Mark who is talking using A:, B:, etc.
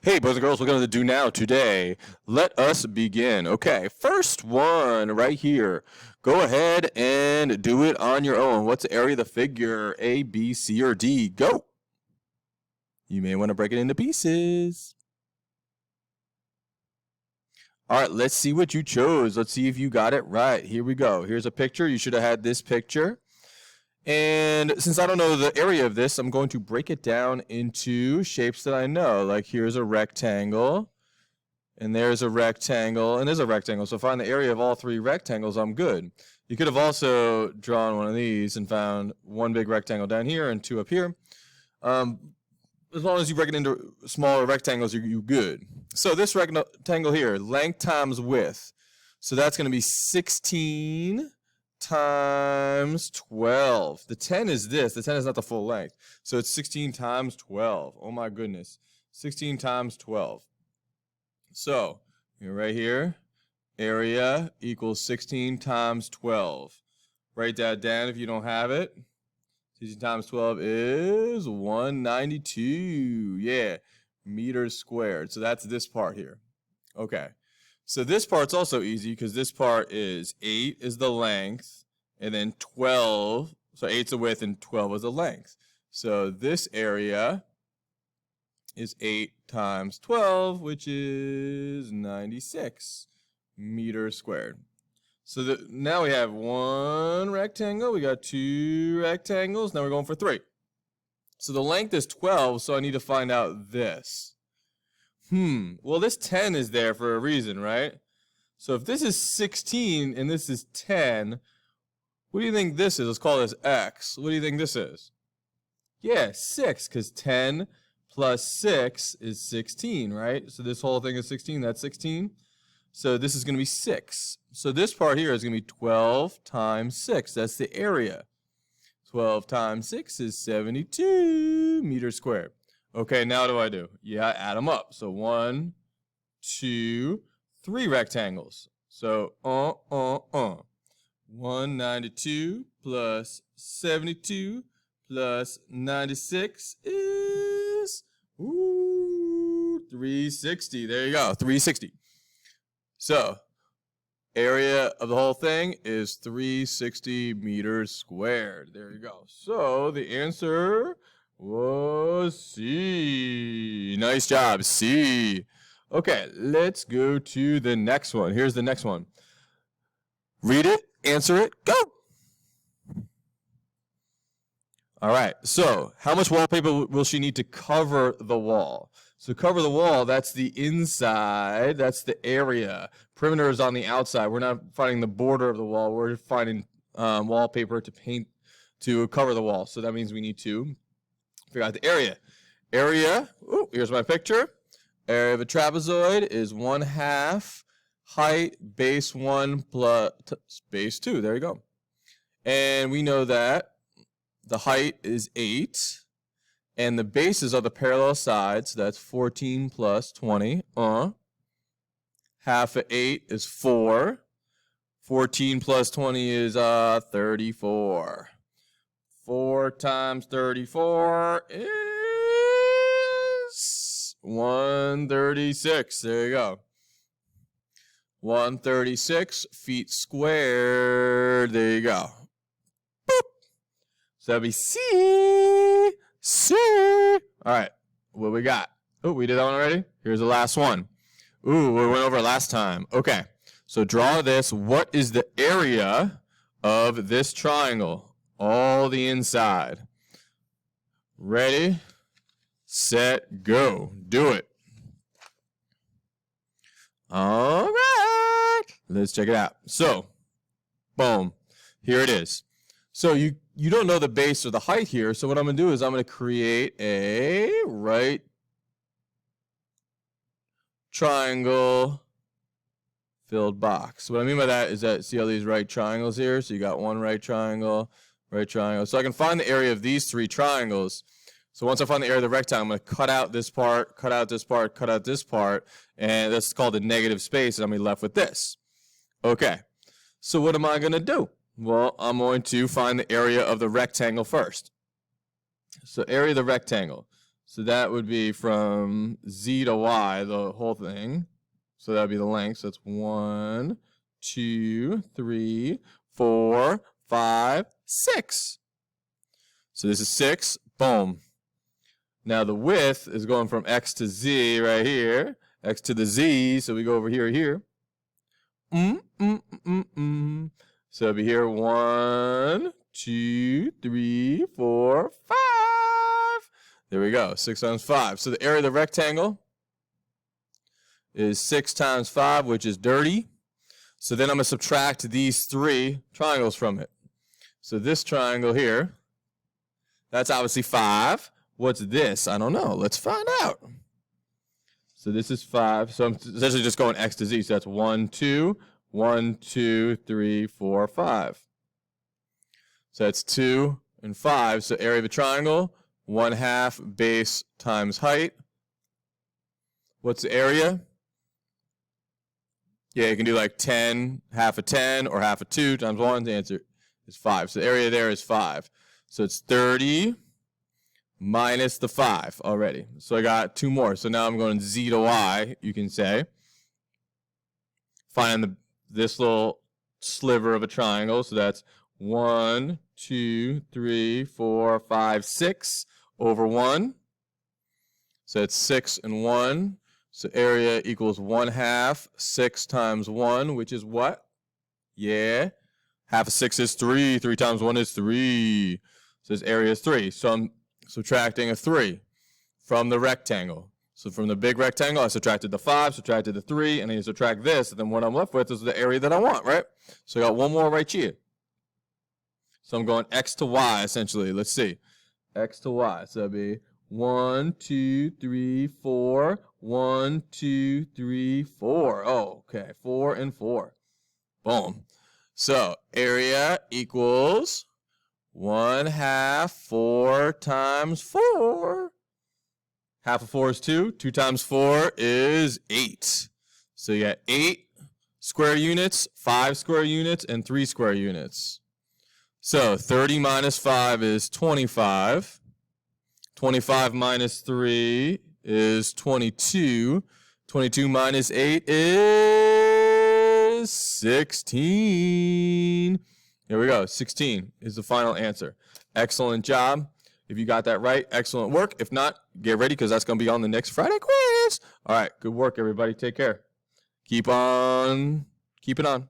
A: Hey, boys and girls, we're going to do now today. Let us begin. Okay, first one right here. Go ahead and do it on your own. What's the area of the figure? A, B, C, or D? Go. You may want to break it into pieces. All right, let's see what you chose. Let's see if you got it right. Here we go. Here's a picture. You should have had this picture. And since I don't know the area of this, I'm going to break it down into shapes that I know. Like here's a rectangle, and there's a rectangle, and there's a rectangle. So find the area of all three rectangles, I'm good. You could have also drawn one of these and found one big rectangle down here and two up here. As long as you break it into smaller rectangles, you're good. So this rectangle here, length times width. So that's going to be 16 times 12. The 10 is this. The 10 is not the full length. So it's 16 times 12. Oh my goodness. 16 times 12. So right here, area equals 16 times 12. Write that down if you don't have it. 16 times 12 is 192. Yeah, meters squared. So that's this part here. Okay. So this part's also easy because this part is 8 is the length, and then 12, so 8's the width and 12 is the length. So this area is 8 times 12, which is 96 meters squared. So now we have one rectangle, we got two rectangles, now we're going for three. So the length is 12, so I need to find out this. Well, this 10 is there for a reason, right? So if this is 16 and this is 10, what do you think this is? Let's call this x. What do you think this is? Yeah, 6, because 10 plus 6 is 16, right? So this whole thing is 16, that's 16. So this is going to be 6. So this part here is going to be 12 times 6. That's the area. 12 times 6 is 72 meters squared. Okay, now what do I do? Yeah, I add them up. So 1, 2, 3 rectangles. So 192 plus 72 plus 96 is 360. There you go, 360. So area of the whole thing is 360 meters squared. There you go. So the answer was C. Nice job, C. Okay, let's go to the next one. Here's the next one. Read it, answer it, go. All right, so how much wallpaper will she need to cover the wall? So cover the wall, that's the inside, that's the area. Perimeter is on the outside. We're not finding the border of the wall. We're finding wallpaper to paint to cover the wall. So that means we need to figure out the area. Area, here's my picture. Area of a trapezoid is 1/2 height base 1 plus base 2. There you go. And we know that the height is 8. And the bases are the parallel sides. So that's 14 plus 20. Half of 8 is 4. 14 plus 20 is 34. 4 times 34 is 136. There you go. 136 feet squared. There you go. Boop. So that'd be C. C. All right. What we got? Oh, we did that one already? Here's the last one. Ooh, we went over it last time. Okay. So draw this. What is the area of this triangle? All the inside. Ready, set, go. Do it. All right. Let's check it out. So, boom. Here it is. So you don't know the base or the height here. So what I'm going to do is I'm going to create a right triangle filled box. What I mean by that is that, see all these right triangles here? So you got one right triangle. So I can find the area of these 3 triangles. So once I find the area of the rectangle, I'm going to cut out this part, cut out this part, cut out this part, and that's called the negative space, and I'm going to be left with this. Okay, so what am I going to do? Well, I'm going to find the area of the rectangle first. So area of the rectangle. So that would be from Z to Y, the whole thing. So that would be the length. So that's 1, 2, 3, 4, 5, 6. So this is 6. Boom. Now the width is going from X to Z right here. X to the Z. So we go over here. So it'll be here 1, 2, 3, 4, 5. There we go. 6 times 5. So the area of the rectangle is 6 times 5, which is dirty. So then I'm going to subtract these 3 triangles from it. So this triangle here, that's obviously 5. What's this? I don't know. Let's find out. So this is 5. So I'm essentially just going X to Z. So that's 1, 2, 1, 2, 3, 4, 5. So that's 2 and 5. So area of a triangle, 1/2 base times height. What's the area? Yeah, you can do like 10, half of 10, or half of 2 times 1. The answer is 5. So the area there is 5. So it's 30 minus the 5 already. So I got 2 more. So now I'm going Z to Y, you can say. Find this little sliver of a triangle. So that's 1, 2, 3, 4, 5, 6 over 1. So it's 6 and 1. So area equals 1/2 6 times 1, which is what? Yeah. Half of 6 is 3. 3 times 1 is 3. So this area is 3. So I'm subtracting a 3 from the rectangle. So from the big rectangle, I subtracted the 5, subtracted the 3, and then you subtract this, and then what I'm left with is the area that I want, right? So I got one more right here. So I'm going X to Y, essentially. Let's see. X to Y. So that'd be 1, 2, 3, 4. 1, 2, 3, 4. Oh, okay. 4 and 4. Boom. So area equals 1/2 4 times 4. Half of 4 is 2. 2 times 4 is 8. So you got 8 square units, 5 square units, and 3 square units. So 30 minus 5 is 25. 25 minus 3 is 22. 22 minus 8 is 16. Here we go. 16 is the final answer. Excellent job. If you got that right, excellent work. If not, get ready because that's going to be on the next Friday quiz. All right. Good work, everybody. Take care. Keep on keeping on.